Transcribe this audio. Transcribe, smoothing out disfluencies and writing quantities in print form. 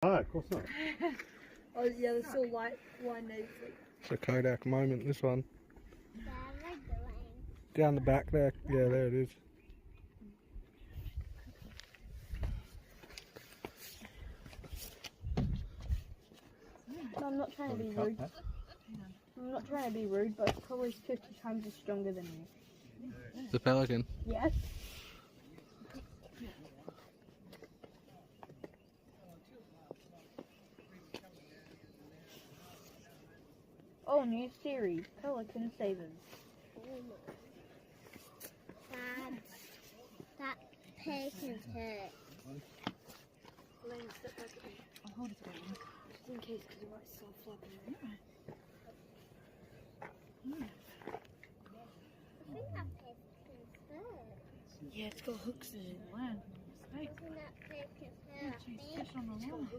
No, of course not. Oh yeah, there's still light line nose. It's a Kodak moment, this one. Yeah, I like the line. Down the back there. Yeah, there it is. No, I'm not trying to be rude. I'm not trying to be rude, but it's probably 50 times as stronger than me. The pelican. Yes. Oh, new series, Pelican Savers. Dad, that pelican's hurt. Elaine, step back a bit. I'll hold it again. Just in case, because it might start flapping. I think that pelican's hurt. Yeah, it's got hooks in it. Wow. Isn't that pelican's hurt? I think. It's got hooks.